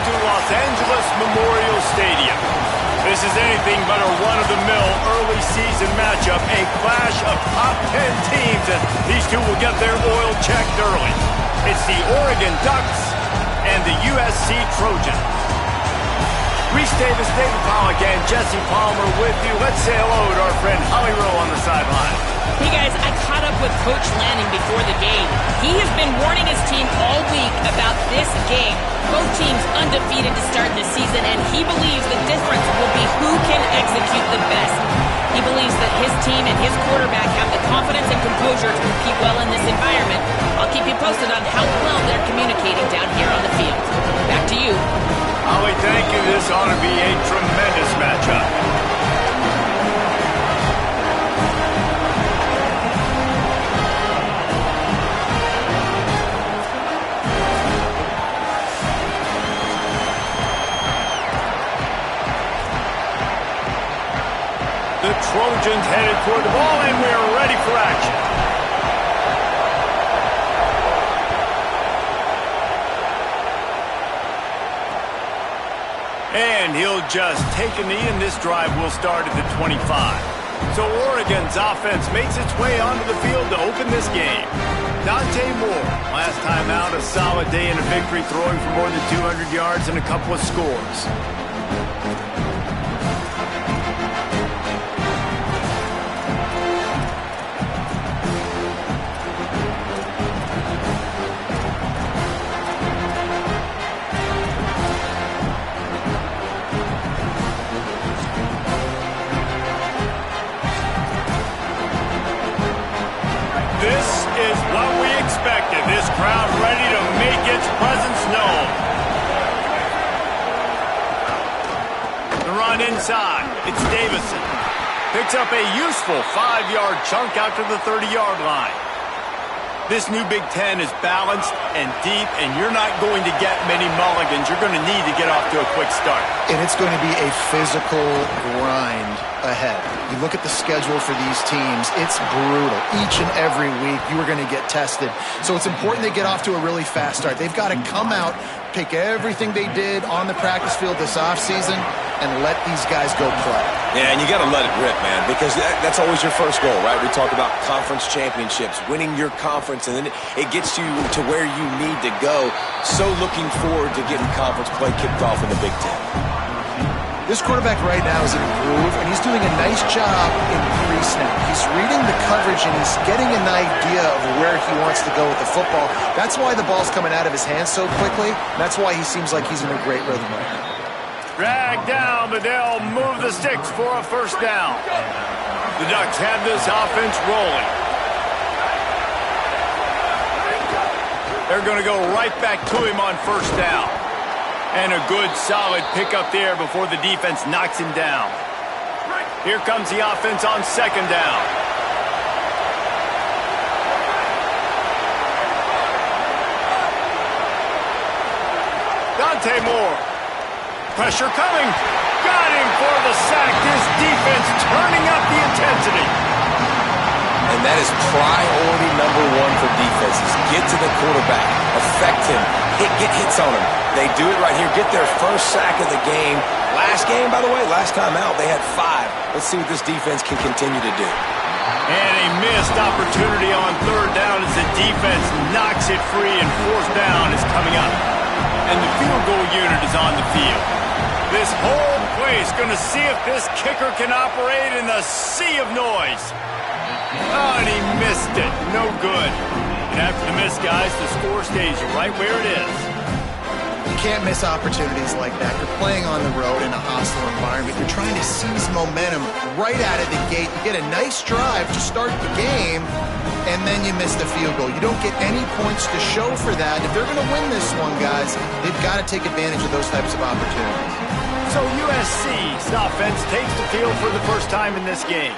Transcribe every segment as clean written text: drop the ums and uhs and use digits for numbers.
to Los Angeles Memorial Stadium. This is anything but a run-of-the-mill early season matchup, a clash of top 10 teams as these two will get their oil checked early. It's the Oregon Ducks and the USC Trojans. Reese Davis, David Pollack, and Jesse Palmer with you. Let's say hello to our friend Holly Rowe on the sideline. Hey guys, I caught up with Coach Lanning before the game. He has been warning his team all week about this game. Both teams undefeated to start the season, and he believes the difference will be who can execute the best. He believes that his team and his quarterback have the confidence and composure to compete well in this environment. I'll keep you posted on how well they're communicating down here on the field. Back to you. Holly, thank you. This ought to be a tremendous matchup. The Trojans headed toward the ball, and we're ready for action. And he'll just take a knee, and this drive will start at the 25. So Oregon's offense makes its way onto the field to open this game. Dante Moore, last time out, a solid day in a victory, throwing for more than 200 yards and a couple of scores. This is what we expected. This crowd ready to make its presence known. The run inside. It's Davison. Picks up a useful 5-yard chunk out to the 30-yard line. This new Big Ten is balanced and deep, and you're not going to get many mulligans. You're going to need to get off to a quick start. And it's going to be a physical grind ahead. You look at the schedule for these teams, it's brutal. Each and every week, you are going to get tested. So it's important they get off to a really fast start. They've got to come out, take everything they did on the practice field this offseason, and let these guys go play. Yeah, and you got to let it rip, man, because that's always your first goal, right? We talk about conference championships, winning your conference, and then it gets you to where you need to go. So looking forward to getting conference play kicked off in the Big Ten. This quarterback right now is in a groove, and he's doing a nice job in pre-snap. He's reading the coverage, and he's getting an idea of where he wants to go with the football. That's why the ball's coming out of his hands so quickly. That's why he seems like he's in a great rhythm right now. Dragged down, but they'll move the sticks for a first down. The Ducks have this offense rolling. They're going to go right back to him on first down. And a good, solid pickup there before the defense knocks him down. Here comes the offense on second down. Dante Moore. Pressure coming. Got him for the sack. This defense turning up the intensity. And that is priority number one for defenses. Get to the quarterback. Affect him. Get hits on him. They do it right here. Get their first sack of the game. Last game, by the way, last time out, they had 5. Let's see what this defense can continue to do. And a missed opportunity on third down as the defense knocks it free, and fourth down is coming up. And the field goal unit is on the field. This whole place going to see if this kicker can operate in the sea of noise. Oh, and he missed it. No good. And after the miss, guys, the score stays right where it is. You can't miss opportunities like that. You're playing on the road in a hostile environment. You're trying to seize momentum right out of the gate. You get a nice drive to start the game, and then you miss the field goal. You don't get any points to show for that. If they're going to win this one, guys, they've got to take advantage of those types of opportunities. So USC's offense takes the field for the first time in this game.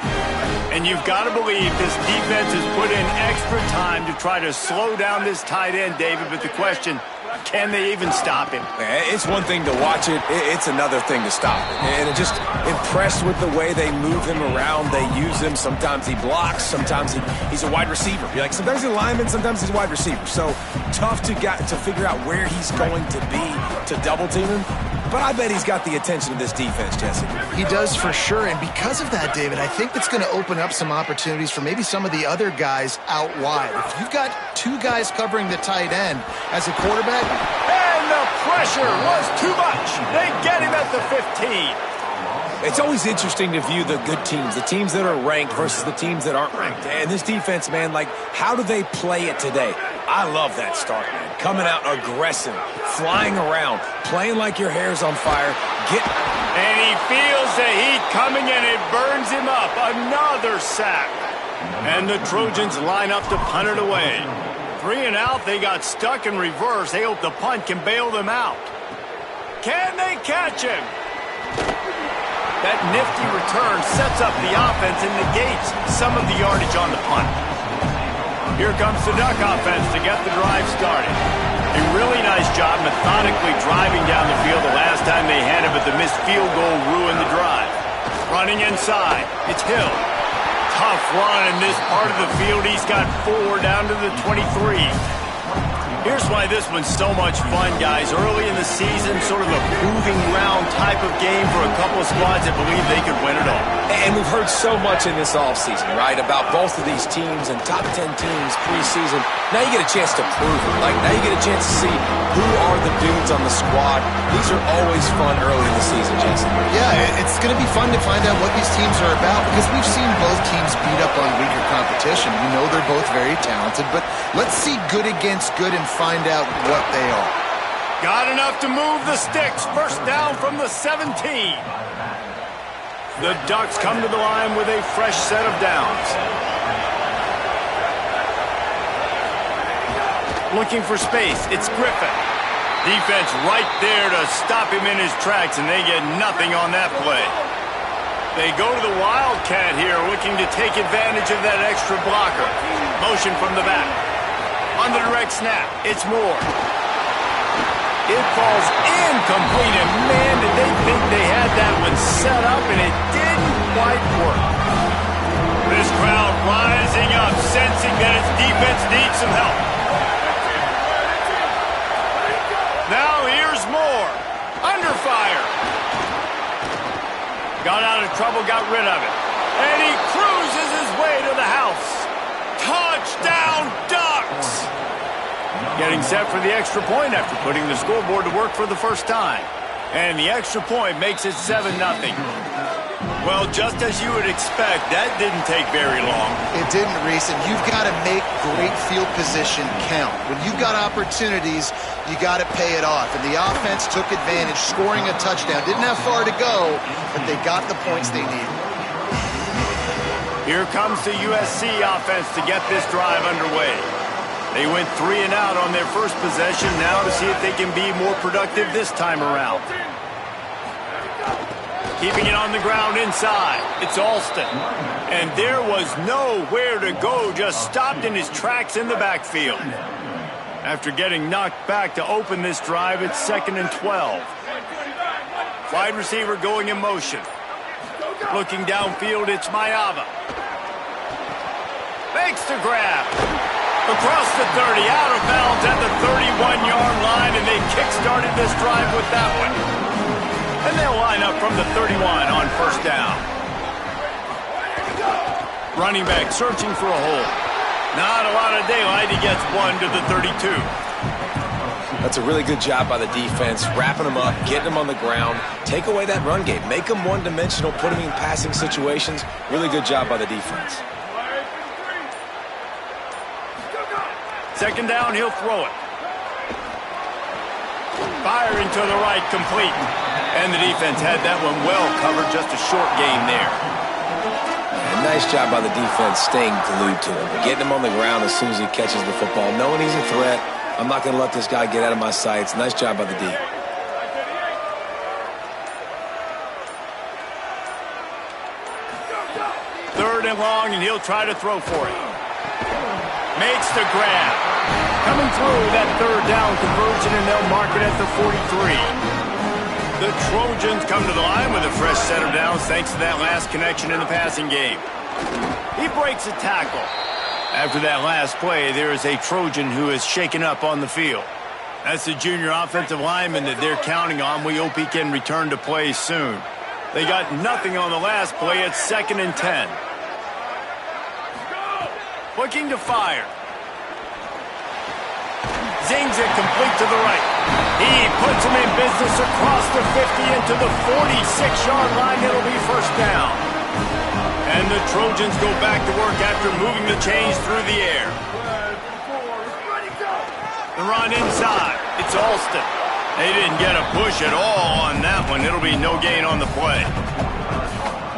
And you've got to believe this defense has put in extra time to try to slow down this tight end, David. But the question, Can they even stop him? It's one thing to watch it. It's another thing to stop it. And just impressed with the way they move him around. They use him. Sometimes he blocks. Sometimes he's a wide receiver. Sometimes he's a lineman. Sometimes he's a wide receiver. So tough to figure out where he's going to be to double team him. But I bet he's got the attention of this defense, Jesse. He does for sure, and because of that, David, I think that's going to open up some opportunities for maybe some of the other guys out wide. If you've got two guys covering the tight end as a quarterback... And the pressure was too much. They get him at the 15. It's always interesting to view the good teams, the teams that are ranked versus the teams that aren't ranked. And this defense, man, how do they play it today? I love that start, man. Coming out aggressive, flying around, playing like your hair's on fire. And he feels the heat coming and it burns him up. Another sack. And the Trojans line up to punt it away. 3 and out, they got stuck in reverse. They hope the punt can bail them out. Can they catch him? That nifty return sets up the offense and negates some of the yardage on the punt. Here comes the Duck offense to get the drive started. A really nice job methodically driving down the field the last time they had it, but the missed field goal ruined the drive. Running inside, it's Hill. Tough run in this part of the field. He's got 4 down to the 23. Here's why this one's so much fun, guys. Early in the season, sort of a proving ground type of game for a couple of squads that believe they could win it all. And we've heard so much in this offseason, right, about both of these teams and top 10 teams preseason. Now you get a chance to prove it. Now you get a chance to see who are the dudes on the squad. These are always fun early in the season, Jason. Yeah, it's going to be fun to find out what these teams are about because we've seen both teams beat up on weaker competition. We know they're both very talented, but let's see good against good and find out what they are. Got enough to move the sticks. First down from the 17. The Ducks come to the line with a fresh set of downs. Looking for space. It's Griffin. Defense right there to stop him in his tracks, and they get nothing on that play. They go to the Wildcat here, looking to take advantage of that extra blocker. Motion from the back. On the direct snap, it's Moore. It falls incomplete, and man, did they think they had that one set up, and it didn't quite work. This crowd rising up, sensing that its defense needs some help. Now here's Moore. Under fire. Got out of trouble, got rid of it. And he cruises his way to the house. Touchdown, Ducks! Getting set for the extra point after putting the scoreboard to work for the first time. And the extra point makes it 7-0. Well, just as you would expect, that didn't take very long. It didn't, Reese, and you've got to make great field position count. When you've got opportunities, you got to pay it off. And the offense took advantage, scoring a touchdown. Didn't have far to go, but they got the points they needed. Here comes the USC offense to get this drive underway. They went 3 and out on their first possession, now to see if they can be more productive this time around. Keeping it on the ground inside, it's Alston. And there was nowhere to go, just stopped in his tracks in the backfield. After getting knocked back to open this drive, it's 2nd and 12. Wide receiver going in motion. Looking downfield, it's Mayava. Makes the grab. Across the 30, out of bounds at the 31-yard line, and they kick-started this drive with that one. And they'll line up from the 31 on first down. Running back searching for a hole. Not a lot of daylight. He gets 1 to the 32. That's a really good job by the defense, wrapping them up, getting them on the ground, take away that run game, make them one-dimensional, put them in passing situations. Really good job by the defense. Second down, he'll throw it. Firing to the right, complete. And the defense had that one well covered, just a short game there. And nice job by the defense staying glued to him, getting him on the ground as soon as he catches the football, knowing he's a threat. I'm not going to let this guy get out of my sights. Nice job by the D. Third and long, and he'll try to throw for it. Makes the grab. coming through that third down conversion, and they'll mark it at the 43. The Trojans come to the line with a fresh set of downs thanks to that last connection in the passing game. He breaks a tackle. After that last play, there is a Trojan who is shaken up on the field. That's the junior offensive lineman that they're counting on. We hope he can return to play soon. They got nothing on the last play. It's 2nd and 10. Looking to fire. Zings it complete to the right. He puts him in business across the 50 into the 46-yard line. It'll be first down. And the Trojans go back to work after moving the chains through the air. The run inside. It's Alston. They didn't get a push at all on that one. It'll be no gain on the play.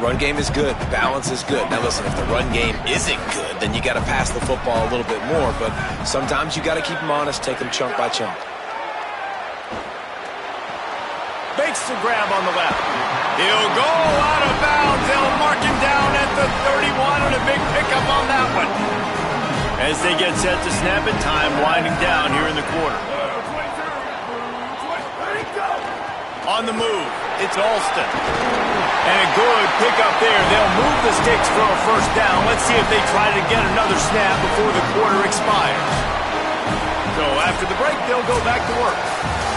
Run game is good. Balance is good. Now listen, if the run game isn't good, then you got to pass the football a little bit more. But sometimes you got to keep them honest, take them chunk by chunk. Makes the grab on the left. He'll go out of bounds. They'll mark him down at the 31, and a big pickup on that one. As they get set to snap it, time winding down here in the quarter. On the move, it's Alston. And a good pickup there. They'll move the sticks for a first down. Let's see if they try to get another snap before the quarter expires. So after the break, they'll go back to work.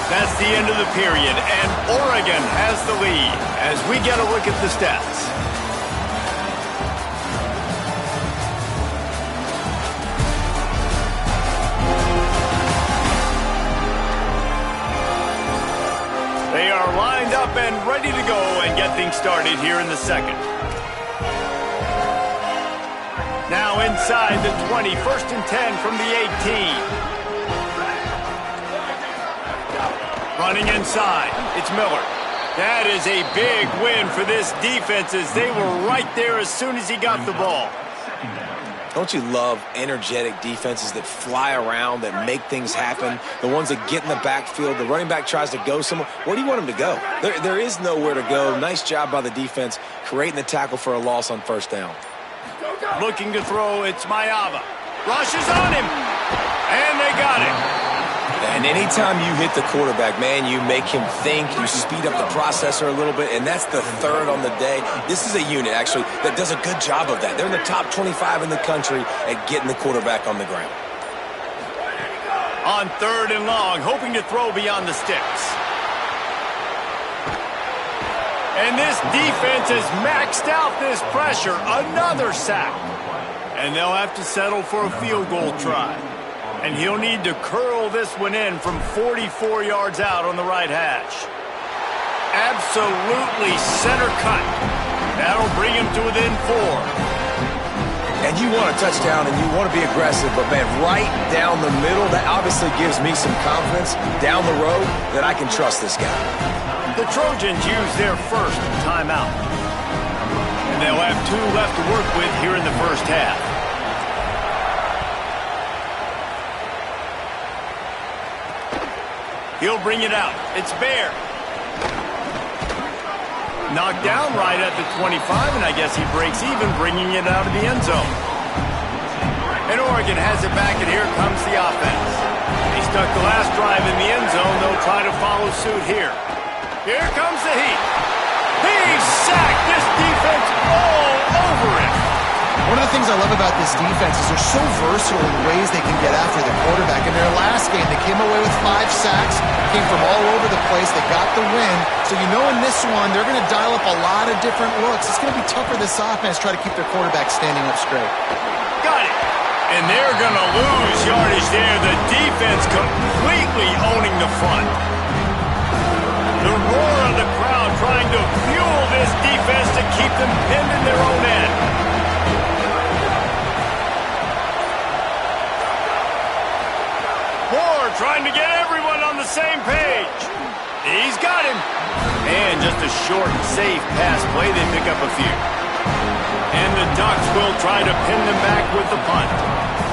That's the end of the period, and Oregon has the lead as we get a look at the stats. They are lined up and ready to go and get things started here in the second. Now inside the 20, 1st and 10 from the 18. Running inside, it's Miller. That is a big win for this defense as they were right there as soon as he got the ball. Don't you love energetic defenses that fly around, that make things happen? The ones that get in the backfield, the running back tries to go somewhere. Where do you want him to go? There is nowhere to go. Nice job by the defense creating the tackle for a loss on first down. Looking to throw, it's Mayava. Rushes on him, and they got him. And anytime you hit the quarterback, man, you make him think, you speed up the processor a little bit, and that's the third on the day. This is a unit, actually, that does a good job of that. They're in the top 25 in the country at getting the quarterback on the ground. On 3rd and long, hoping to throw beyond the sticks. And this defense has maxed out this pressure. Another sack. And they'll have to settle for a field goal try. And he'll need to curl this one in from 44 yards out on the right hash. Absolutely center cut. That'll bring him to within 4. And you want a touchdown and you want to be aggressive, but, man, right down the middle, that obviously gives me some confidence down the road that I can trust this guy. The Trojans use their first timeout. And they'll have 2 left to work with here in the first half. He'll bring it out. It's Bear. Knocked down right at the 25, and I guess he breaks even, bringing it out of the end zone. And Oregon has it back, and here comes the offense. He stuck the last drive in the end zone. They'll try to follow suit here. Here comes the heat. He's sacked. This defense all over him. One of the things I love about this defense is they're so versatile in the ways they can get after the quarterback. In their last game, they came away with 5 sacks, came from all over the place. They got the win. So you know in this one, they're going to dial up a lot of different looks. It's going to be tough for this offense to try to keep their quarterback standing up straight. Got it. And they're going to lose yardage there. The defense completely owning the front. The roar of the crowd trying to fuel this defense to keep them pinned in their own end. Trying to get everyone on the same page. He's got him. And just a short, safe pass play. They pick up a few. And the Ducks will try to pin them back with the punt.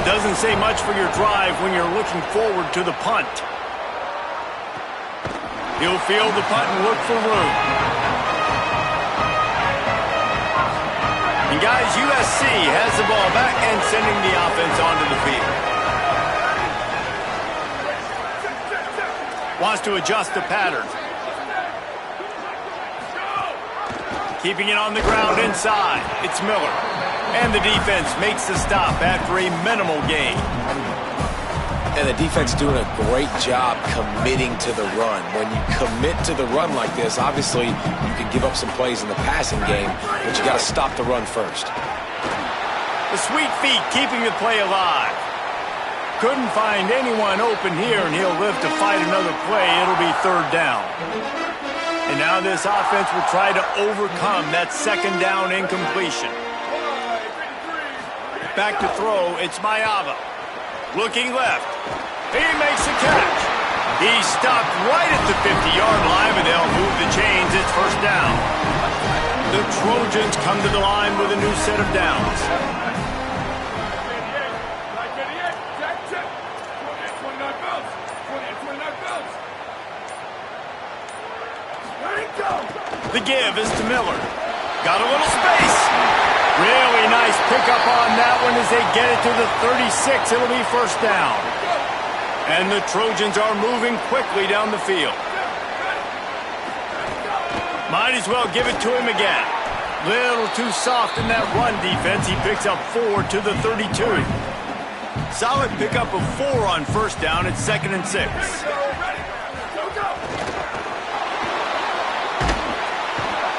Doesn't say much for your drive when you're looking forward to the punt. He'll field the punt and look for room. And guys, USC has the ball back and sending the offense onto the field. Wants to adjust the pattern. Keeping it on the ground inside. It's Miller. And the defense makes the stop after a minimal gain. And the defense doing a great job committing to the run. When you commit to the run like this, obviously you can give up some plays in the passing game, but you got to stop the run first. The sweet feet keeping the play alive. Couldn't find anyone open here, and he'll live to fight another play. It'll be third down. And now this offense will try to overcome that second down incompletion. Back to throw, it's Mayava. Looking left. He makes a catch. He's stopped right at the 50-yard line, but they'll move the chains. It's first down. The Trojans come to the line with a new set of downs. The give is to Miller. Got a little space. Really nice pickup on that one as they get it to the 36. It'll be first down. And the Trojans are moving quickly down the field. Might as well give it to him again. Little too soft in that run defense. He picks up 4 to the 32. Solid pickup of 4 on first down. It's 2nd and 6.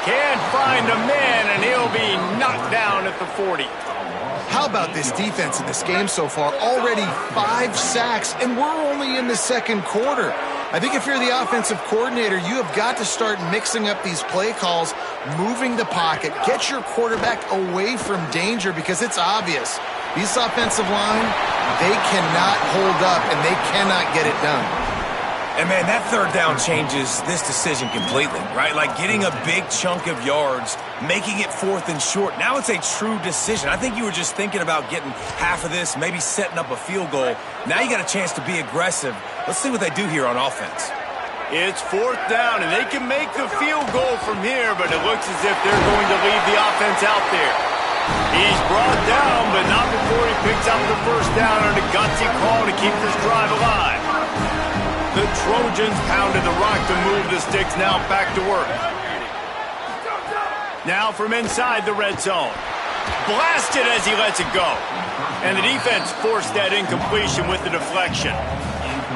Can't find a man, and he'll be knocked down at the 40. How about this defense in this game so far? Already 5 sacks, and we're only in the second quarter. I think if you're the offensive coordinator, you have got to start mixing up these play calls, moving the pocket, get your quarterback away from danger, because it's obvious. This offensive line, they cannot hold up, and they cannot get it done. And, man, that third down changes this decision completely, right? Like getting a big chunk of yards, making it 4th and short. Now it's a true decision. I think you were just thinking about getting half of this, maybe setting up a field goal. Now you got a chance to be aggressive. Let's see what they do here on offense. It's 4th down, and they can make the field goal from here, but it looks as if they're going to leave the offense out there. He's brought down, but not before he picks up the first down on a gutsy call to keep this drive alive. The Trojans pounded the rock to move the sticks, now back to work. Now from inside the red zone. Blasted as he lets it go. And the defense forced that incompletion with the deflection.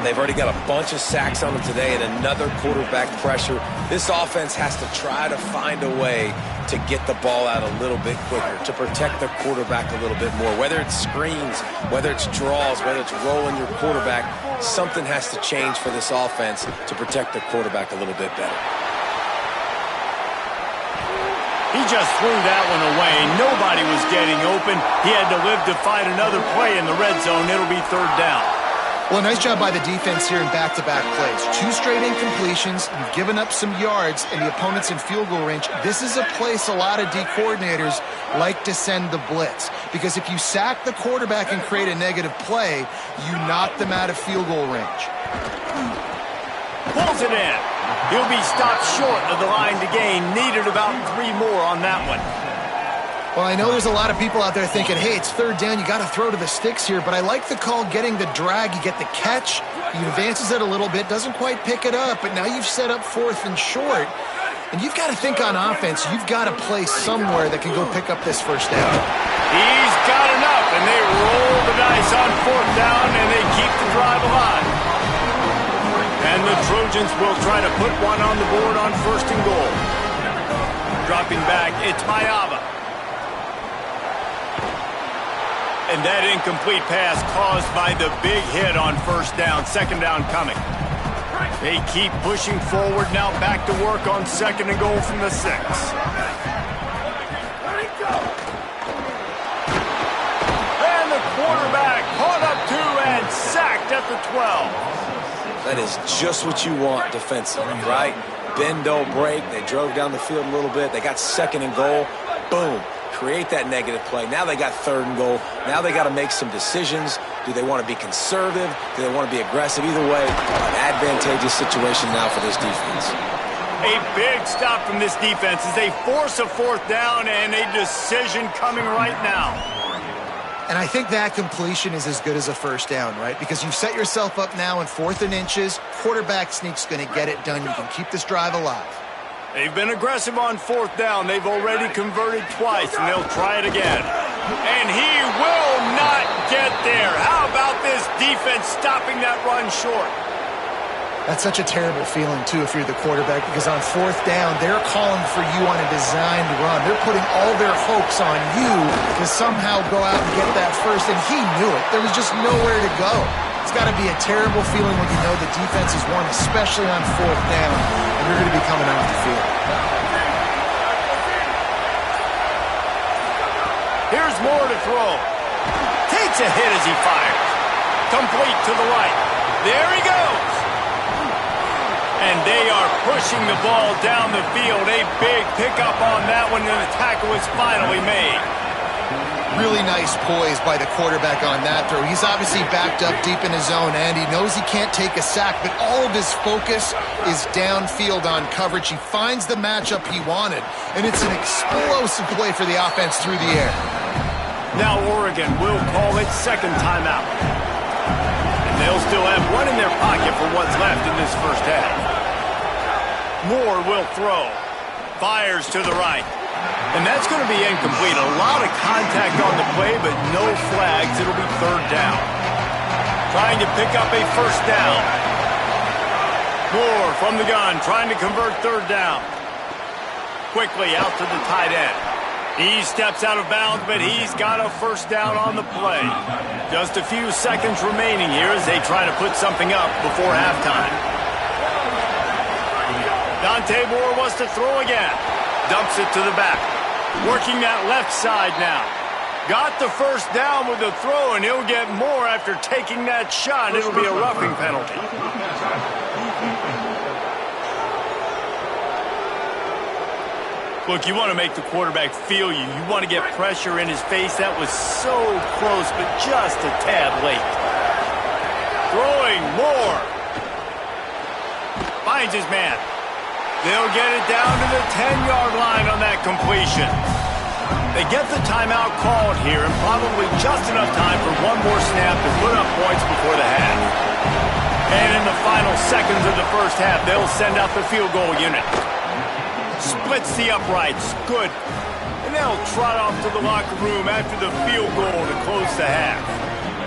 They've already got a bunch of sacks on them today and another quarterback pressure. This offense has to try to find a way to get the ball out a little bit quicker, to protect the quarterback a little bit more. Whether it's screens, whether it's draws, whether it's rolling your quarterback, something has to change for this offense to protect the quarterback a little bit better. He just threw that one away. Nobody was getting open. He had to live to fight another play in the red zone. It'll be third down. Well, nice job by the defense here in back-to-back plays. 2 straight incompletions. You've given up some yards, and the opponent's in field goal range. This is a place a lot of D coordinators like to send the blitz, because if you sack the quarterback and create a negative play, you knock them out of field goal range. Pulls it in. He'll be stopped short of the line to gain. Needed about 3 more on that one. Well, I know there's a lot of people out there thinking, hey, it's third down, you got to throw to the sticks here, but I like the call getting the drag. You get the catch, he advances it a little bit, doesn't quite pick it up, but now you've set up 4th and short, and you've got to think on offense, you've got to play somewhere that can go pick up this first down. He's got enough, and they roll the dice on 4th down, and they keep the drive alive. And the Trojans will try to put one on the board on 1st and goal. Dropping back, it's Mayava. And that incomplete pass caused by the big hit on 1st down. 2nd down coming. They keep pushing forward, now back to work on 2nd and goal from the 6. And the quarterback caught up to and sacked at the 12. That is just what you want defensively, right? Bend, don't break. They drove down the field a little bit. They got 2nd and goal. Boom. Create that negative play. Now they got 3rd and goal. Now they got to make some decisions. Do they want to be conservative? Do they want to be aggressive? Either way, an advantageous situation now for this defense. A big stop from this defense as they force a 4th down, and a decision coming right now. And I think that completion is as good as a first down, right? Because you've set yourself up now in 4th and inches. Quarterback sneak's going to get it done. You can keep this drive alive. They've been aggressive on 4th down. They've already converted twice, and they'll try it again. And he will not get there. How about this defense stopping that run short? That's such a terrible feeling, too, if you're the quarterback, because on 4th down, they're calling for you on a designed run. They're putting all their hopes on you to somehow go out and get that first, and he knew it. There was just nowhere to go. It's got to be a terrible feeling when you know the defense is won, especially on 4th down, and you're going to be coming off the field. Here's Moore to throw. Takes a hit as he fires. Complete to the right. There he goes. And they are pushing the ball down the field. A big pickup on that one, and the tackle is finally made. Really nice poise by the quarterback on that throw. He's obviously backed up deep in his own end. He knows he can't take a sack, but all of his focus is downfield on coverage. He finds the matchup he wanted, and it's an explosive play for the offense through the air. Now Oregon will call its second timeout. And they'll still have one in their pocket for what's left in this first half. Moore will throw. Fires to the right. And that's going to be incomplete. A lot of contact on the play, but no flags. It'll be 3rd down. Trying to pick up a first down. Moore from the gun, trying to convert 3rd down. Quickly out to the tight end. He steps out of bounds, but he's got a first down on the play. Just a few seconds remaining here as they try to put something up before halftime. Dante Moore wants to throw again. Dumps it to the back. Working that left side now. Got the first down with the throw, and he'll get more after taking that shot. It'll be a roughing penalty. Look, you want to make the quarterback feel you. You want to get pressure in his face. That was so close, but just a tad late. Throwing Moore. Finds his man. They'll get it down to the 10-yard line on that completion. They get the timeout called here, and probably just enough time for one more snap to put up points before the half. And in the final seconds of the first half, they'll send out the field goal unit. Splits the uprights. Good. And they'll trot off to the locker room after the field goal to close the half.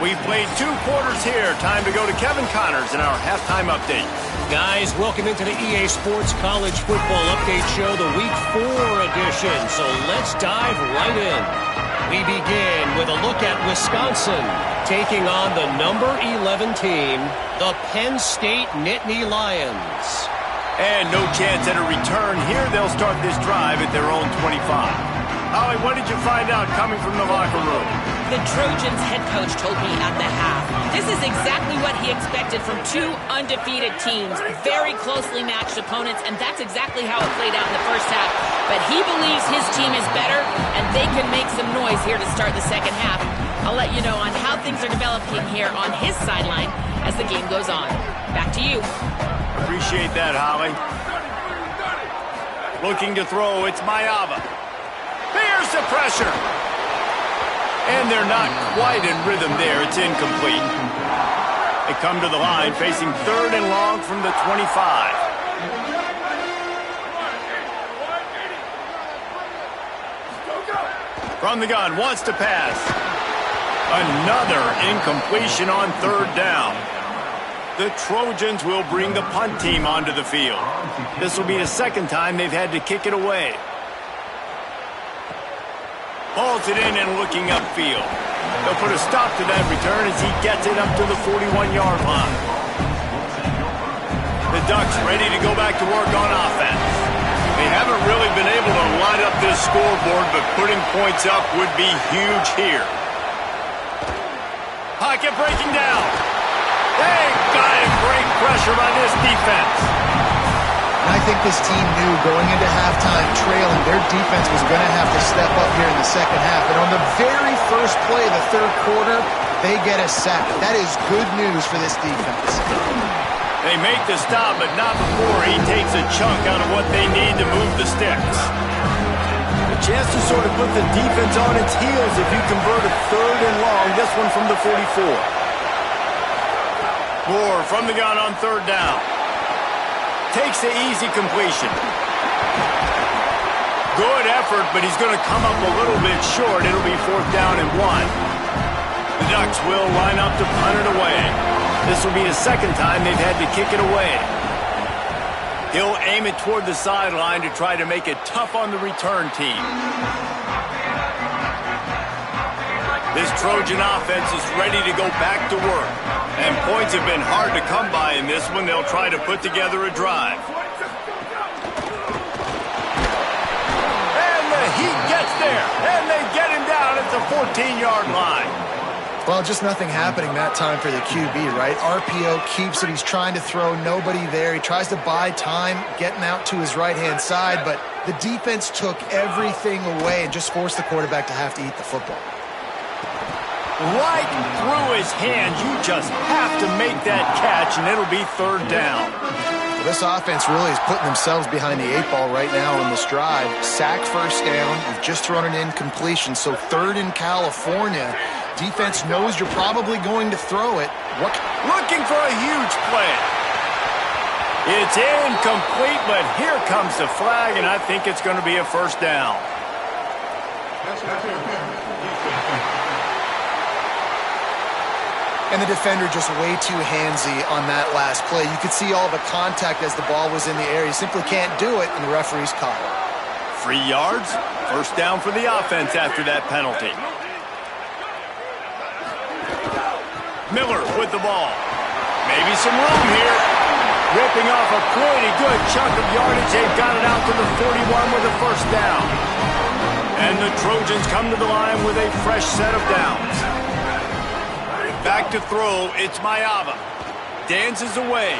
We've played 2 quarters here. Time to go to Kevin Connors in our halftime update. Guys, welcome into the EA Sports College Football Update Show, the Week 4 edition. So let's dive right in. We begin with a look at Wisconsin taking on the number 11 team, the Penn State Nittany Lions. And no chance at a return here. They'll start this drive at their own 25. Holly, what did you find out coming from the locker room? The Trojans head coach told me at the half, this is exactly what he expected from 2 undefeated teams, very closely matched opponents, and that's exactly how it played out in the first half. But he believes his team is better, and they can make some noise here to start the second half. I'll let you know on how things are developing here on his sideline as the game goes on. Back to you. Appreciate that, Holly. Looking to throw, it's Mayava. There's the pressure. And they're not quite in rhythm there. It's incomplete. They come to the line facing 3rd and long from the 25. From the gun, wants to pass. Another incompletion on 3rd down. The Trojans will bring the punt team onto the field. This will be the second time they've had to kick it away. Hauls it in and looking upfield. They'll put a stop to that return as he gets it up to the 41-yard line. The Ducks ready to go back to work on offense. They haven't really been able to line up this scoreboard, but putting points up would be huge here. Pocket breaking down. They got it. Great pressure by this defense. And I think this team knew going into halftime trailing, their defense was going to have to step up here in the second half. And on the very first play of the 3rd quarter, they get a sack. That is good news for this defense. They make the stop, but not before he takes a chunk out of what they need to move the sticks. chance to sort of put the defense on its heels if you convert a 3rd and long. This one from the 44. Moore from the gun on 3rd down. Takes the easy completion. Good effort, but he's going to come up a little bit short. It'll be 4th down and 1. The Ducks will line up to punt it away. This will be the 2nd time they've had to kick it away. He'll aim it toward the sideline to try to make it tough on the return team. This Trojan offense is ready to go back to work. And points have been hard to come by in this one. They'll try to put together a drive. And the Heat gets there. And they get him down at the 14-yard line. Well, just nothing happening that time for the QB, right? RPO keeps it. He's trying to throw, nobody there. He tries to buy time, getting out to his right-hand side, but the defense took everything away and just forced the quarterback to have to eat the football. Right through his hands. You just have to make that catch, and it'll be 3rd down. Well, this offense really is putting themselves behind the 8 ball right now in this drive. Sack 1st down. You've just thrown an incompletion, so 3rd in California. Defense knows you're probably going to throw it. Looking for a huge play. It's incomplete, but here comes the flag, and I think it's going to be a 1st down. And the defender just way too handsy on that last play. You could see all the contact as the ball was in the air. He simply can't do it, and the referee's caught it. 3 yards, 1st down for the offense after that penalty. Miller with the ball. Maybe some room here. Ripping off a pretty good chunk of yardage. They've got it out to the 41 with a 1st down. And the Trojans come to the line with a fresh set of downs. Back to throw, it's Mayava. Dances away.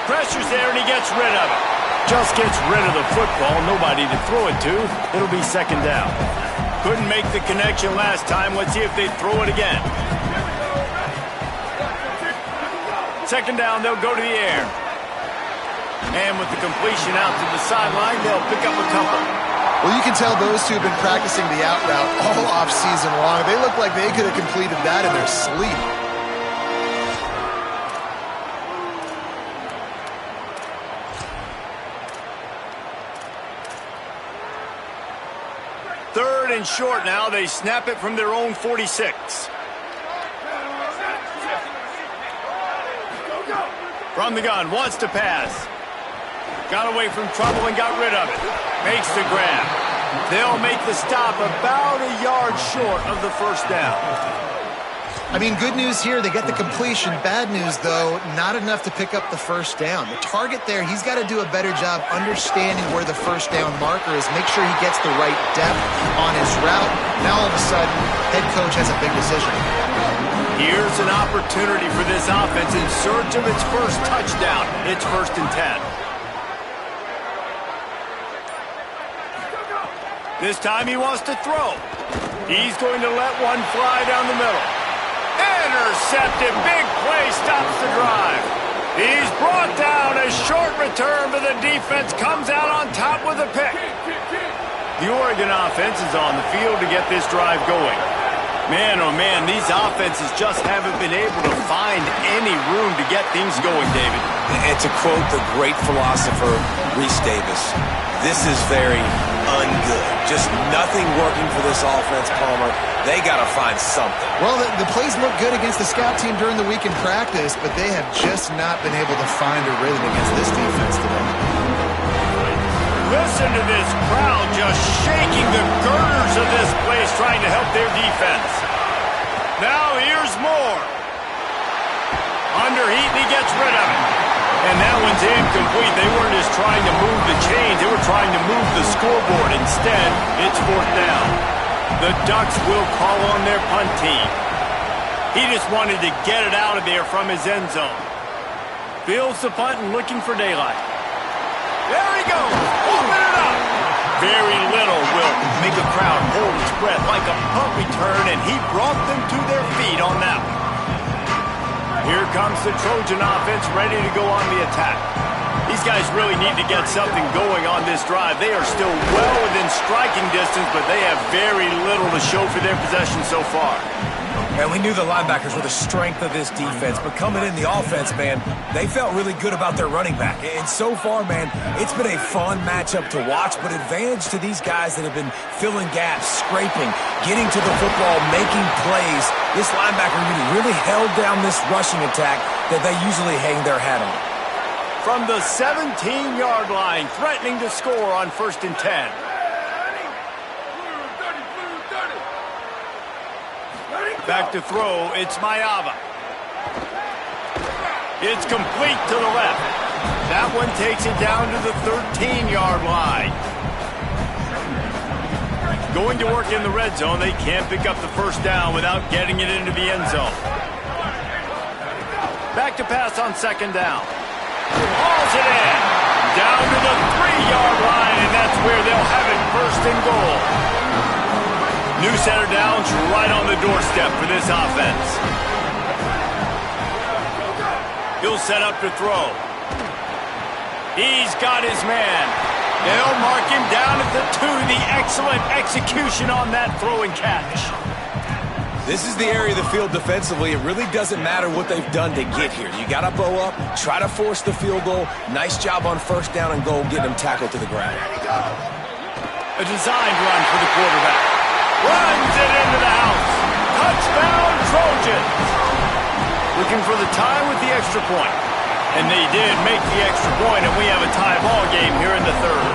Pressure's there and he gets rid of it. Just gets rid of the football, nobody to throw it to. It'll be 2nd down. Couldn't make the connection last time. Let's see if they throw it again. 2nd down, they'll go to the air. And with the completion out to the sideline, they'll pick up a couple. Well, you can tell those two have been practicing the out route all off-season long. They look like they could have completed that in their sleep. Third and short now. They snap it from their own 46. From the gun, wants to pass. Got away from trouble and got rid of it. Makes the grab. They'll make the stop about a yard short of the 1st down. I mean, good news here, they get the completion. Bad news, though, not enough to pick up the 1st down. The target there, he's got to do a better job understanding where the 1st down marker is, make sure he gets the right depth on his route. Now, all of a sudden, head coach has a big decision. Here's an opportunity for this offense in search of its 1st touchdown. It's 1st and 10. This time he wants to throw. He's going to let one fly down the middle. Intercepted. Big play stops the drive. He's brought down. A short return, but the defense comes out on top with a pick. The Oregon offense is on the field to get this drive going. Man, oh man, these offenses just haven't been able to find any room to get things going, David. And to quote the great philosopher, Reese Davis, this is very ungood. Just nothing working for this offense, Palmer. They got to find something. Well, the plays look good against the scout team during the week in practice, but they have just not been able to find a rhythm against this defense today. Listen to this crowd just shaking the girders of this place, trying to help their defense. Now here's Moore. Under heat, and he gets rid of it. And that one's incomplete. They weren't just trying to move the chains. They were trying to move the scoreboard. Instead, it's 4th down. The Ducks will call on their punt team. He just wanted to get it out of there from his end zone. Fields the punt and looking for daylight. There he goes. Open it up. Very little will make a crowd hold its breath like a punt return, and he brought them to their feet on that one. Here comes the Trojan offense ready to go on the attack. These guys really need to get something going on this drive. They are still well within striking distance, but they have very little to show for their possession so far. And we knew the linebackers were the strength of this defense, but coming in the offense, man, they felt really good about their running back. And so far, man, it's been a fun matchup to watch, but advantage to these guys that have been filling gaps, scraping, getting to the football, making plays. This linebacker really held down this rushing attack that they usually hang their hat on. From the 17-yard line, threatening to score on 1st and 10. Back to throw, it's Mayava. It's complete to the left. That one takes it down to the 13-yard line. Going to work in the red zone, they can't pick up the first down without getting it into the end zone. Back to pass on 2nd down. Hauls it in. Down to the 3-yard line, and that's where they'll have it 1st and goal. New center downs right on the doorstep for this offense. He'll set up to throw. He's got his man. They'll mark him down at the 2. The excellent execution on that throw and catch. This is the area of the field defensively. It really doesn't matter what they've done to get here. You got to bow up, try to force the field goal. Nice job on 1st down and goal, getting him tackled to the ground. A designed run for the quarterback. Runs it into the house. Touchdown, Trojans. Looking for the tie with the extra point. And they did make the extra point, and we have a tie ball game here in the 3rd.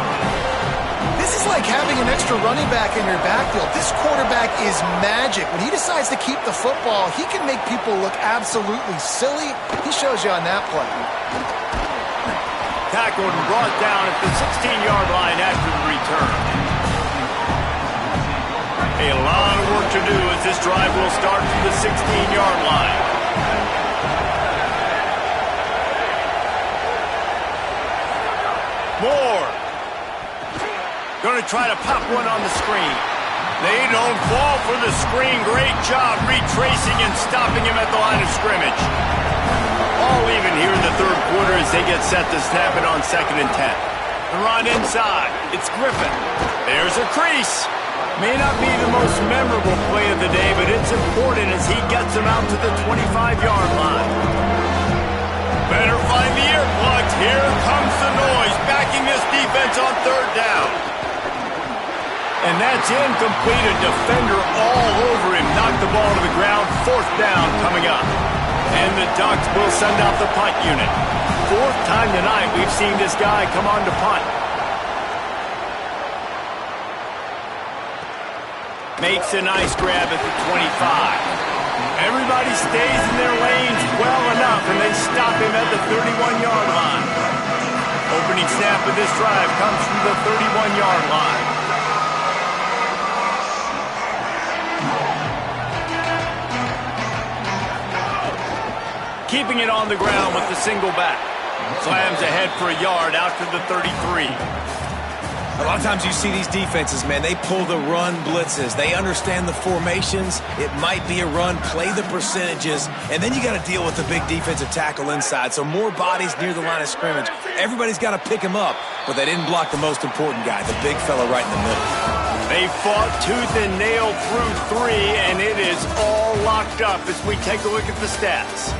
This is like having an extra running back in your backfield. This quarterback is magic. When he decides to keep the football, he can make people look absolutely silly. He shows you on that play. Tackled and brought down at the 16-yard line after the return. A lot of work to do as this drive will start from the 16-yard line. Moore. Going to try to pop one on the screen. They don't fall for the screen. Great job retracing and stopping him at the line of scrimmage. All even here in the 3rd quarter as they get set to snap it on 2nd and 10. The run inside. It's Griffin. There's a crease. May not be the most memorable play of the day, but it's important as he gets him out to the 25-yard line. Better find the earplugs. Here comes the noise, backing this defense on 3rd down. And that's incomplete. A defender all over him. Knocked the ball to the ground. 4th down coming up. And the Ducks will send out the punt unit. 4th time tonight we've seen this guy come on to punt. Makes a nice grab at the 25. Everybody stays in their lanes well enough, and they stop him at the 31-yard line. Opening snap of this drive comes from the 31-yard line. Keeping it on the ground with the single back. Slams ahead for a yard out to the 33. A lot of times you see these defenses, man, they pull the run blitzes. They understand the formations. It might be a run, play the percentages, and then you got to deal with the big defensive tackle inside. So more bodies near the line of scrimmage. Everybody's got to pick him up, but they didn't block the most important guy, the big fella right in the middle. They fought tooth and nail through 3, and it is all locked up as we take a look at the stats.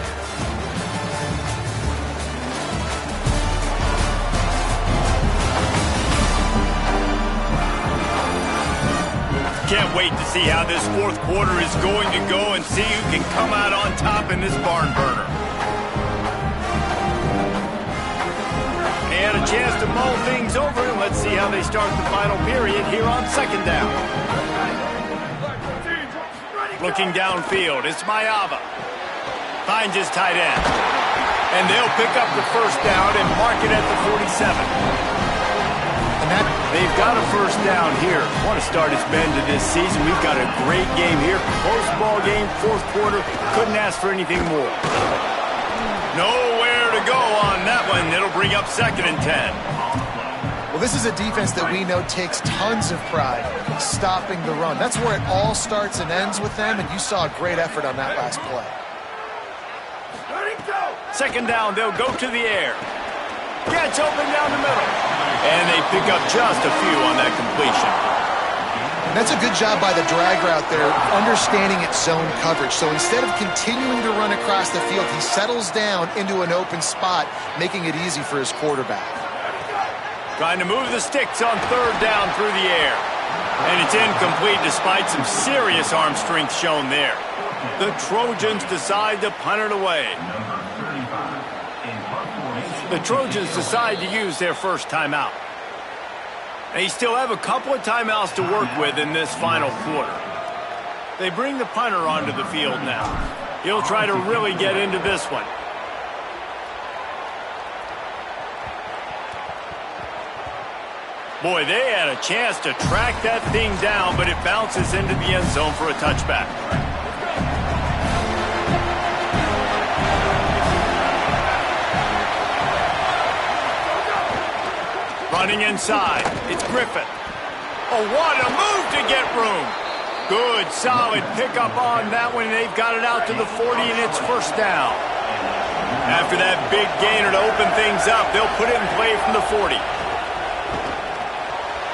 Can't wait to see how this 4th quarter is going to go and see who can come out on top in this barn burner. They had a chance to mull things over, and let's see how they start the final period here on 2nd down. Looking downfield, it's Mayava. Finds his tight end. And they'll pick up the 1st down and mark it at the 47. They've got a 1st down here. Want to start his bend to this season. We've got a great game here. Close ball game, 4th quarter. Couldn't ask for anything more. Nowhere to go on that one. It'll bring up 2nd and 10. Well, this is a defense that we know takes tons of pride in stopping the run. That's where it all starts and ends with them, and you saw a great effort on that last play. 2nd down, they'll go to the air. Gets open down the middle. And they pick up just a few on that completion. And that's a good job by the drag route there, understanding its zone coverage. So instead of continuing to run across the field, he settles down into an open spot, making it easy for his quarterback. Trying to move the sticks on third down through the air. And it's incomplete despite some serious arm strength shown there. The Trojans decide to punt it away. The Trojans decide to use their first timeout. They still have a couple of timeouts to work with in this final quarter. They bring the punter onto the field now. He'll try to really get into this one. Boy, they had a chance to track that thing down, but it bounces into the end zone for a touchback. Running inside, it's Griffith. Oh, what a move to get room. Good, solid pickup on that one. They've got it out to the 40, and it's first down. After that big gainer to open things up, they'll put it in play from the 40.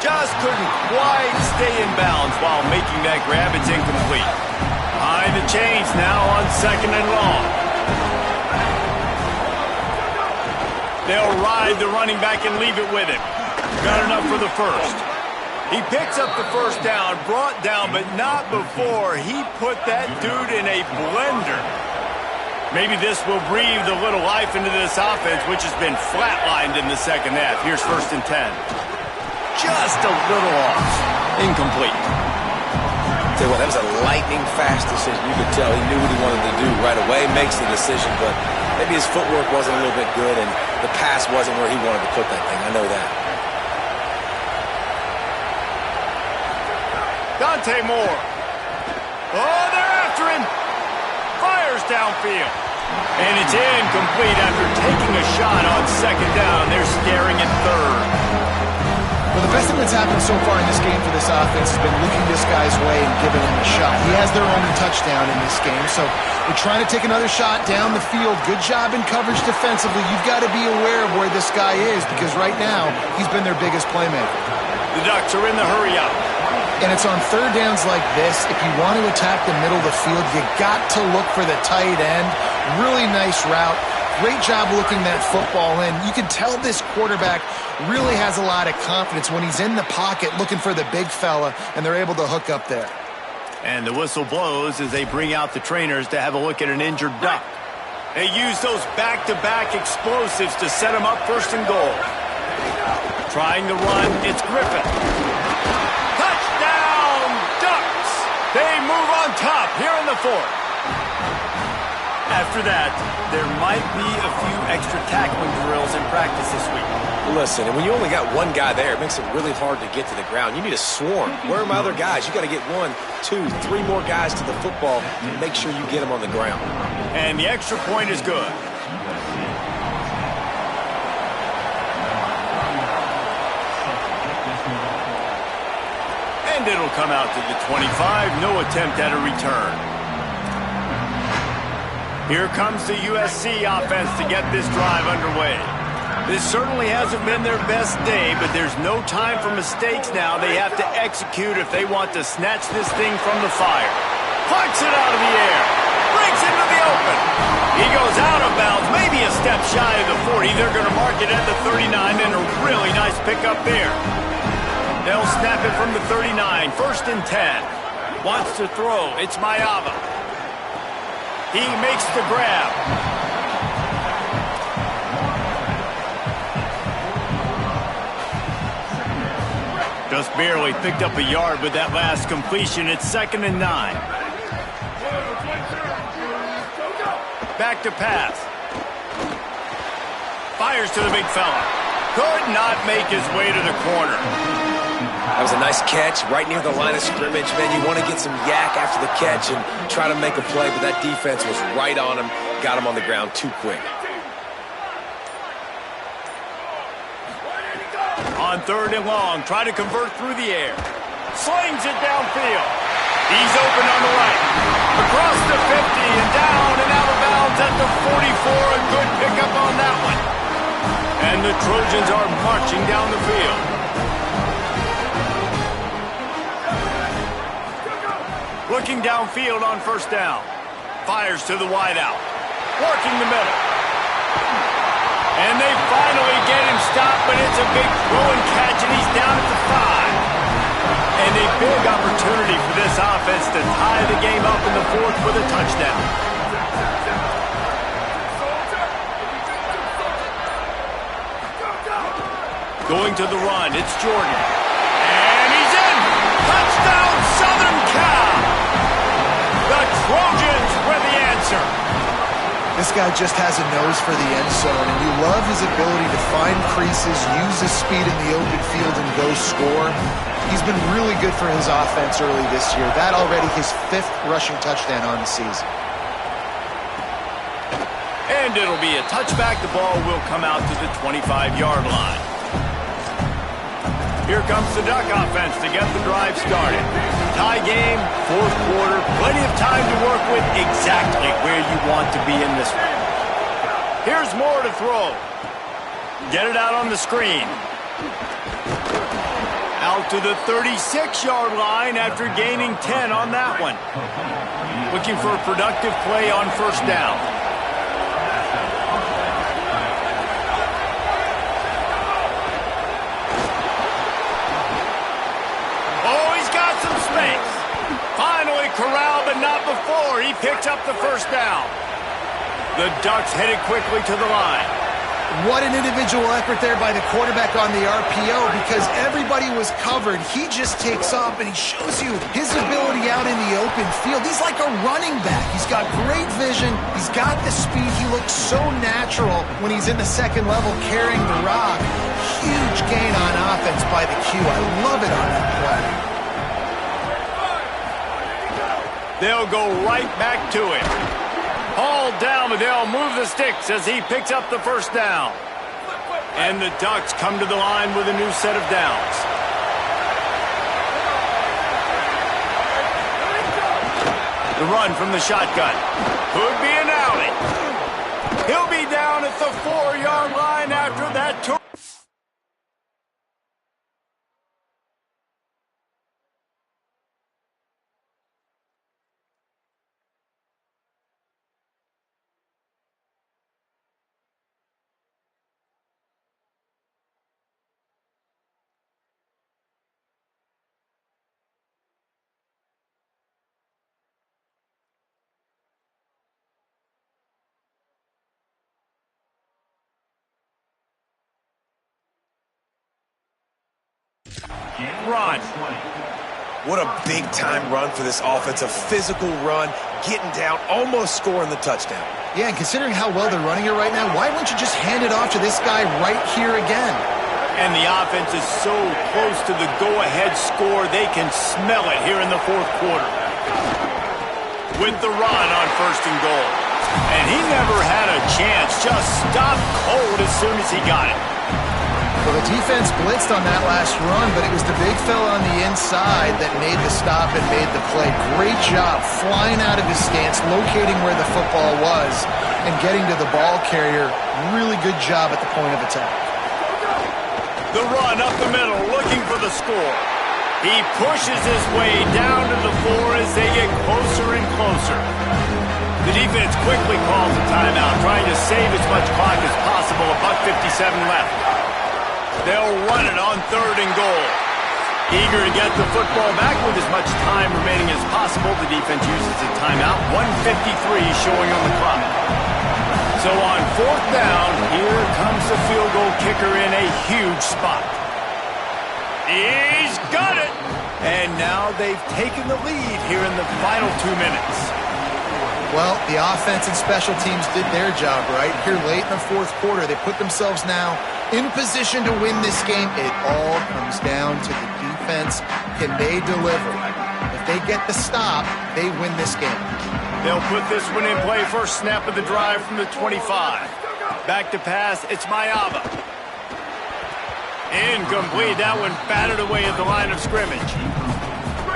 Just couldn't quite stay in bounds while making that grab. It's incomplete. Behind the chains now on second and long. They'll ride the running back and leave it with him. Got enough for the first. He picks up the first down, brought down, but not before he put that dude in a blender. Maybe this will breathe a little life into this offense, which has been flatlined in the second half. Here's first and 10. Just a little off. Incomplete. Tell you what, that was a lightning-fast decision. You could tell he knew what he wanted to do right away, makes the decision, but maybe his footwork wasn't a little bit good, and the pass wasn't where he wanted to put that thing. I know that. Dante Moore. Oh, they're after him. Fires downfield. And it's incomplete after taking a shot on second down. They're staring at third. Well, the best thing that's happened so far in this game for this offense has been looking this guy's way and giving him a shot. He has their only touchdown in this game, so they're trying to take another shot down the field. Good job in coverage defensively. You've got to be aware of where this guy is because right now he's been their biggest playmaker. The Ducks are in the hurry-up. And it's on third downs like this. If you want to attack the middle of the field, you got to look for the tight end. Really nice route. Great job looking that football in. You can tell this quarterback really has a lot of confidence when he's in the pocket looking for the big fella, and they're able to hook up there. And the whistle blows as they bring out the trainers to have a look at an injured Duck. They use those back-to-back explosives to set him up first and goal. Trying to run, it's Griffith. Touchdown, Ducks! They move on top here in the fourth. After that, there might be a few extra tackling drills in practice this week. Listen, and when you only got one guy there, it makes it really hard to get to the ground. You need a swarm. Where are my other guys? You got to get 1, 2, 3 more guys to the football and make sure you get them on the ground. And the extra point is good. And it'll come out to the 25. No attempt at a return. Here comes the USC offense to get this drive underway. This certainly hasn't been their best day, but there's no time for mistakes now. They have to execute if they want to snatch this thing from the fire. Plucks it out of the air. Breaks into the open. He goes out of bounds, maybe a step shy of the 40. They're going to mark it at the 39, and a really nice pickup there. They'll snap it from the 39, first and 10. Wants to throw. It's Mayava. He makes the grab. Just barely picked up a yard with that last completion. It's second and 9. Back to pass. Fires to the big fella. Could not make his way to the corner. That was a nice catch right near the line of scrimmage. Man, you want to get some yak after the catch and try to make a play, but that defense was right on him, got him on the ground too quick. On third and long, try to convert through the air. Slings it downfield. He's open on the right. Across the 50 and down and out of bounds at the 44. A good pickup on that one. And the Trojans are marching down the field. Looking downfield on first down. Fires to the wideout. Working the middle. And they finally get him stopped, but it's a big throw and catch, and he's down at the 5. And a big opportunity for this offense to tie the game up in the fourth with a touchdown. Going to the run, it's Jordan. And he's in! Touchdown, Southern Cal! The Trojans were the answer. This guy just has a nose for the end zone, and you love his ability to find creases, use his speed in the open field, and go score. He's been really good for his offense early this year. That already his 5th rushing touchdown on the season. And it'll be a touchback. The ball will come out to the 25-yard line. Here comes the Duck offense to get the drive started. Tie game, fourth quarter, plenty of time to work with, exactly where you want to be in this one. Here's Moore to throw. Get it out on the screen. Out to the 36-yard line after gaining 10 on that one. Looking for a productive play on first down. Finally corralled, but not before. He picked up the first down. The Ducks headed quickly to the line. What an individual effort there by the quarterback on the RPO, because everybody was covered. He just takes off, and he shows you his ability out in the open field. He's like a running back. He's got great vision. He's got the speed. He looks so natural when he's in the second level carrying the rock. Huge gain on offense by the Q. I love it on that play. They'll go right back to him. Hauled down, but they'll move the sticks as he picks up the first down. And the Ducks come to the line with a new set of downs. The run from the shotgun. Could be an alley. He'll be down at the 4-yard line after that turn. Run. What a big-time run for this offense. A physical run, getting down, almost scoring the touchdown. Yeah, and considering how well they're running it right now, why wouldn't you just hand it off to this guy right here again? And the offense is so close to the go-ahead score, they can smell it here in the fourth quarter. With the run on first and goal. And he never had a chance, just stopped cold as soon as he got it. Well, the defense blitzed on that last run, but it was the big fella on the inside that made the stop and made the play. Great job flying out of his stance, locating where the football was, and getting to the ball carrier. Really good job at the point of attack. The run up the middle, looking for the score. He pushes his way down to the 4 as they get closer and closer. The defense quickly calls a timeout, trying to save as much clock as possible. $1:57 left. They'll run it on third and goal. Eager to get the football back with as much time remaining as possible. The defense uses a timeout. 1:53 showing on the clock. So on fourth down, here comes the field goal kicker in a huge spot. He's got it! And now they've taken the lead here in the final 2 minutes. Well, the offense and special teams did their job, right? Here late in the fourth quarter, they put themselves now in position to win this game. It all comes down to the defense. Can they deliver? If they get the stop, they win this game. They'll put this one in play. First snap of the drive from the 25. Back to pass, it's Mayava. Incomplete. That one batted away at the line of scrimmage.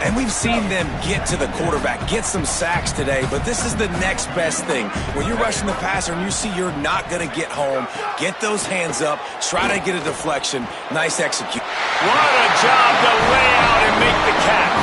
And we've seen them get to the quarterback, get some sacks today, but this is the next best thing. When you're rushing the passer and you see you're not going to get home, get those hands up, try to get a deflection. Nice execution. What a job to lay out and make the catch.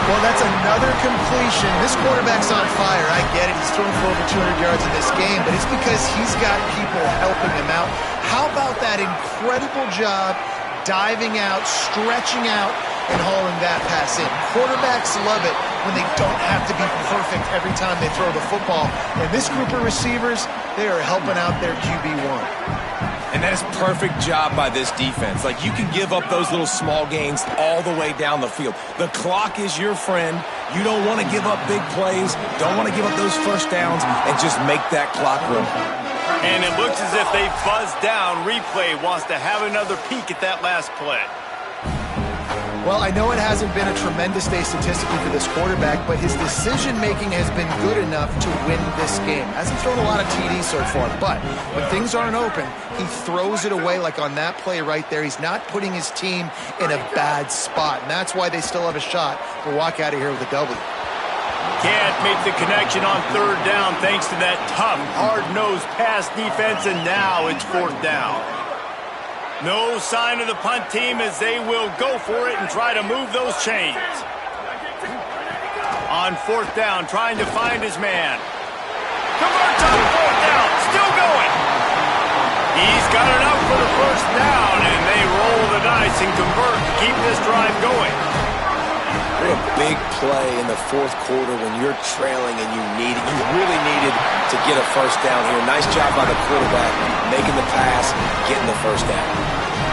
Well, that's another completion. This quarterback's on fire. I get it. He's thrown for over 200 yards in this game, but it's because he's got people helping him out. How about that incredible job diving out, stretching out, and hauling that pass in? Quarterbacks love it when they don't have to be perfect every time they throw the football. And this group of receivers, they are helping out their QB1. And that is a perfect job by this defense. Like, you can give up those little small gains all the way down the field. The clock is your friend. You don't want to give up big plays, don't want to give up those first downs, and just make that clock run. And it looks as if they buzzed down. Replay wants to have another peek at that last play. Well, I know it hasn't been a tremendous day statistically for this quarterback, but his decision-making has been good enough to win this game. Hasn't thrown a lot of TDs so far, but when things aren't open, he throws it away like on that play right there. He's not putting his team in a bad spot, and that's why they still have a shot to walk out of here with a W. Can't make the connection on third down thanks to that tough, hard-nosed pass defense, and now it's fourth down. No sign of the punt team as they will go for it and try to move those chains. On fourth down, trying to find his man. Converts on fourth down, still going. He's got enough for the first down, and they roll the dice and convert to keep this drive going. What a big play in the fourth quarter when you're trailing and you really needed to get a first down here. Nice job by the quarterback, making the pass, getting the first down.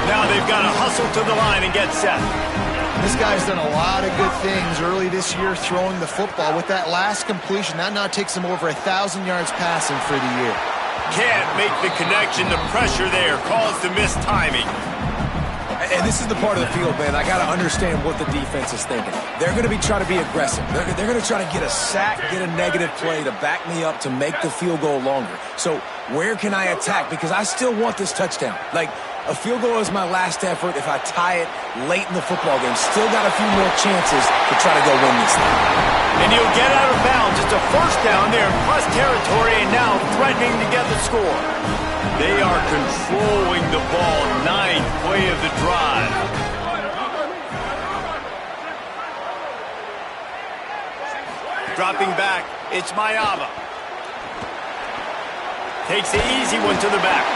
Now they've got to hustle to the line and get set. This guy's done a lot of good things early this year throwing the football. With that last completion, that now takes him over 1,000 yards passing for the year. Can't make the connection. The pressure there caused the missed timing. And this is the part of the field, man, I got to understand what the defense is thinking. They're going to be trying to be aggressive. They're going to try to get a sack, get a negative play to back me up to make the field goal longer. So where can I attack? Because I still want this touchdown. Like, a field goal is my last effort. If I tie it late in the football game, still got a few more chances to try to go win this thing. And he'll get out of bounds. It's a first down there in plus territory, and now threatening to get the score. They are controlling the ball. Ninth play of the drive. Dropping back, it's Mayava. Takes the easy one to the back.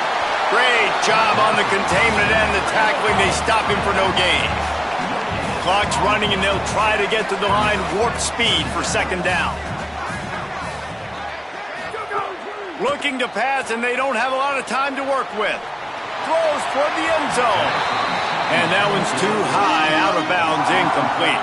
Great job on the containment and the tackling. They stop him for no gain. Clock's running, and they'll try to get to the line warp speed for second down. Looking to pass, and they don't have a lot of time to work with. Throws toward the end zone. And that one's too high, out of bounds, incomplete.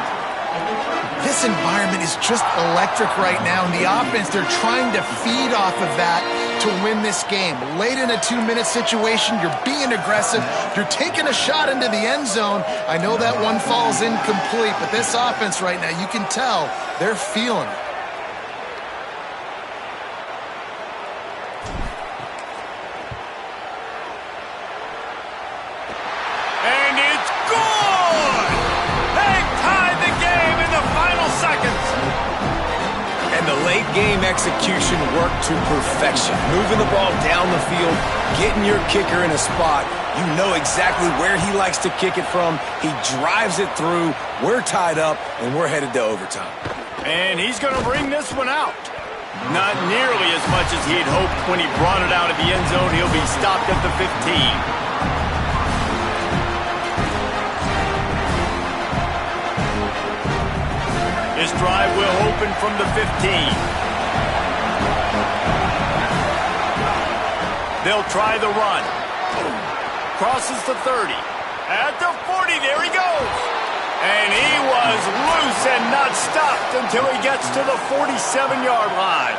This environment is just electric right now, and the offense, they're trying to feed off of that to win this game. Late in a 2-minute situation, you're being aggressive, you're taking a shot into the end zone. I know that one falls incomplete, but this offense right now, you can tell they're feeling it. And it's good! They tied the game in the final seconds. And the late game execution worked to perfection. Moving the ball down the field, getting your kicker in a spot. You know exactly where he likes to kick it from. He drives it through. We're tied up, and we're headed to overtime. And he's going to bring this one out. Not nearly as much as he'd hoped when he brought it out of the end zone. He'll be stopped at the 15. This drive will open from the 15. They'll try the run. Crosses the 30. At the 40, there he goes. And he was loose and not stopped until he gets to the 47-yard line.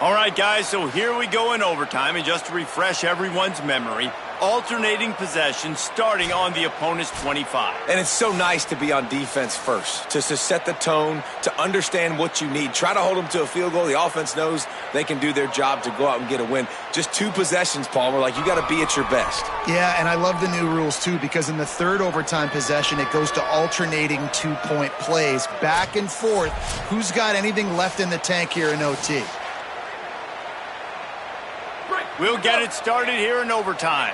All right, guys, so here we go in overtime, and just to refresh everyone's memory, alternating possession starting on the opponent's 25. And it's so nice to be on defense first, to set the tone, to understand what you need. Try to hold them to a field goal. The offense knows they can do their job to go out and get a win. Just 2 possessions, Palmer, like you got to be at your best. Yeah, and I love the new rules, too, because in the third overtime possession, it goes to alternating 2-point plays, back and forth. Who's got anything left in the tank here in OT? We'll get it started here in overtime.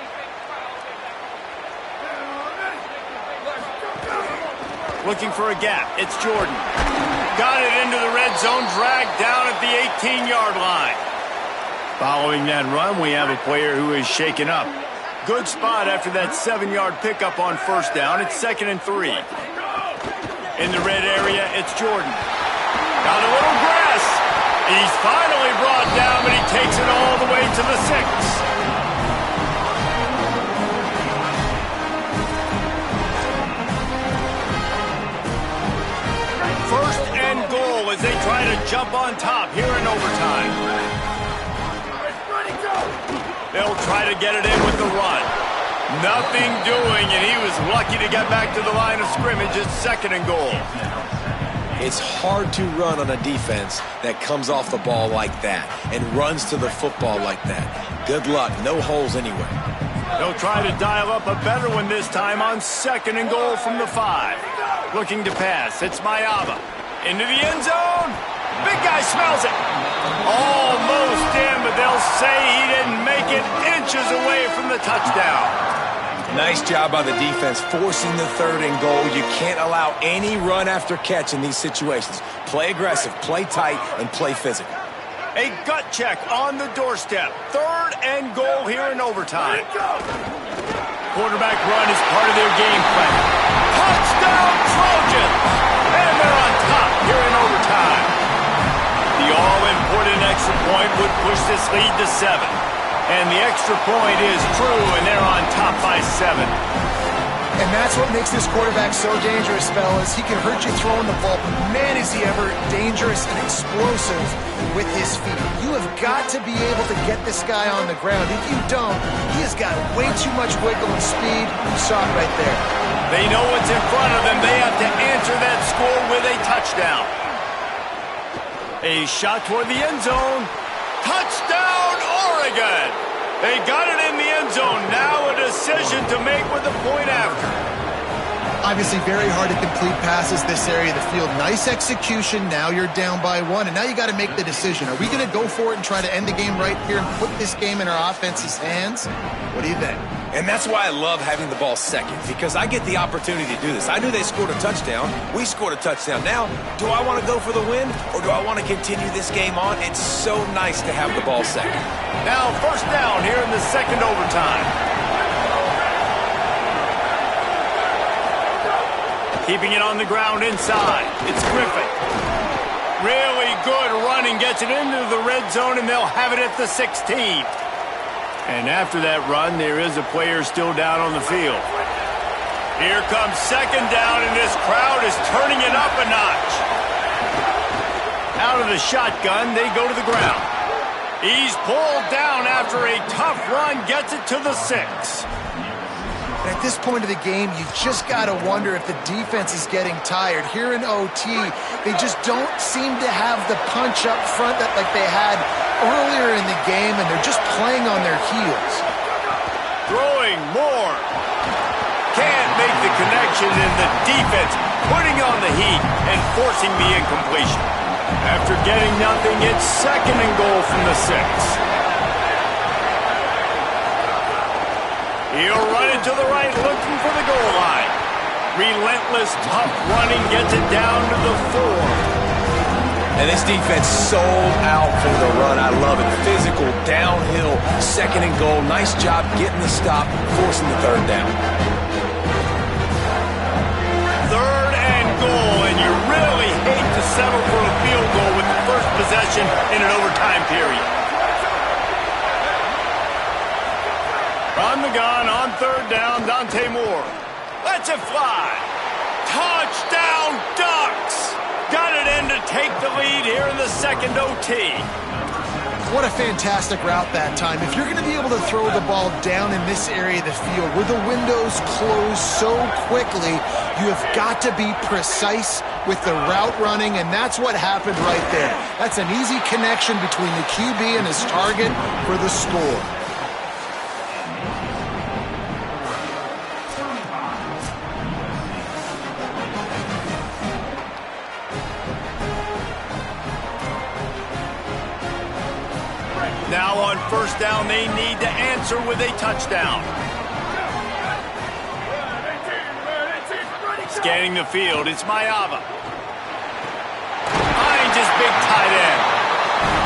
Looking for a gap. It's Jordan. Got it into the red zone, dragged down at the 18-yard line. Following that run, we have a player who is shaken up. Good spot after that 7-yard pickup on first down. It's 2nd and 3. In the red area, it's Jordan. Got a little grass. He's finally brought down, but he takes it all the way to the 6. First and goal as they try to jump on top here in overtime. They'll try to get it in with the run. Nothing doing, and he was lucky to get back to the line of scrimmage. It's 2nd and goal. It's hard to run on a defense that comes off the ball like that and runs to the football like that. Good luck. No holes anywhere. They'll try to dial up a better one this time on 2nd and goal from the 5. Looking to pass. It's Mayaba. Into the end zone. Big guy smells it. Almost in, but they'll say he didn't make it, inches away from the touchdown. Nice job by the defense forcing the 3rd and goal. You can't allow any run after catch in these situations. Play aggressive, play tight, and play physical. A gut check on the doorstep. 3rd and goal here in overtime. Quarterback run is part of their game plan. Touchdown Trojans! And they're on top here in overtime. The all-important extra point would push this lead to 7. And the extra point is true, and they're on top by 7. And that's what makes this quarterback so dangerous, fellas. He can hurt you throwing the ball, but man, is he ever dangerous and explosive with his feet. You have got to be able to get this guy on the ground. If you don't, he has got way too much wiggle and speed. You saw it right there. They know what's in front of them. They have to answer that score with a touchdown. A shot toward the end zone. Touchdown, Oregon! They got it in the end zone. Now a decision to make with the point after. Obviously very hard to complete passes this area of the field. Nice execution. Now you're down by 1, and now you got to make the decision. Are we going to go for it and try to end the game right here and put this game in our offense's hands? What do you think? And that's why I love having the ball second, because I get the opportunity to do this. I knew they scored a touchdown. We scored a touchdown. Now, do I want to go for the win, or do I want to continue this game on? It's so nice to have the ball second. Now, first down here in the 2nd overtime. Keeping it on the ground inside. It's Griffin. Really good running. Gets it into the red zone, and they'll have it at the 16. And after that run, there is a player still down on the field. Here comes 2nd down, and this crowd is turning it up a notch. Out of the shotgun, they go to the ground. He's pulled down after a tough run, gets it to the 6. At this point of the game, you just got to wonder if the defense is getting tired. Here in OT, they just don't seem to have the punch up front that like they had earlier in the game, and they're just playing on their heels. Throwing more. Can't make the connection, and the defense putting on the heat and forcing the incompletion. After getting nothing, it's 2nd and goal from the 6. He'll run it to the right, looking for the goal line. Relentless, tough running gets it down to the 4. And this defense sold out for the run. I love it. Physical, downhill, 2nd and goal. Nice job getting the stop, forcing the 3rd down. 3rd and goal, and you really hate to settle for a field goal with the first possession in an overtime period. On the gun, on 3rd down, Dante Moore. Lets it fly. Touchdown, Ducks! Got it in to take the lead here in the 2nd OT. What a fantastic route that time. If you're going to be able to throw the ball down in this area of the field where the windows close so quickly, you have got to be precise with the route running, and that's what happened right there. That's an easy connection between the QB and his target for the score. Now on first down, they need to answer with a touchdown. Scanning the field, it's Mayava. Finds his big tight end.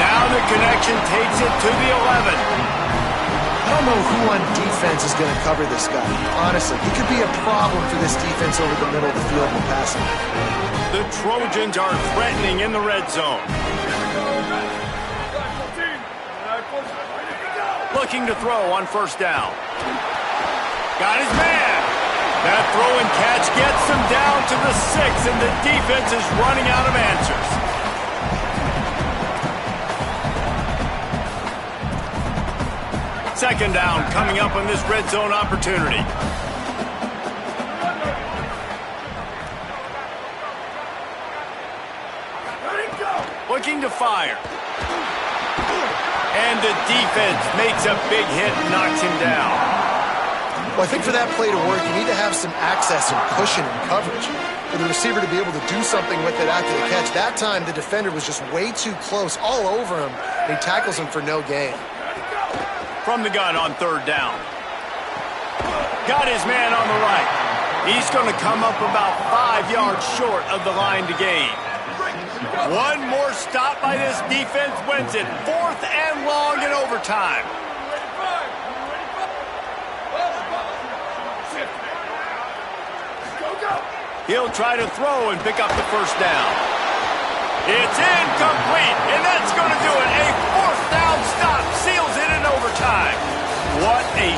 Now the connection takes it to the 11. I don't know who on defense is going to cover this guy. Honestly, he could be a problem for this defense over the middle of the field in the passing. The Trojans are threatening in the red zone. Looking to throw on first down. Got his man. That throw and catch gets him down to the 6, and the defense is running out of answers. Second down coming up on this red zone opportunity. Looking to fire. And the defense makes a big hit and knocks him down. Well, I think for that play to work, you need to have some access and cushion and coverage for the receiver to be able to do something with it after the catch. That time, the defender was just way too close, all over him. He tackles him for no gain. From the gun on third down. Got his man on the right. He's going to come up about 5 yards short of the line to gain. One more stop by this defense wins it. 4th and long in overtime. He'll try to throw and pick up the first down. It's incomplete, and that's going to do it. A 4th down stop seals it in overtime. What a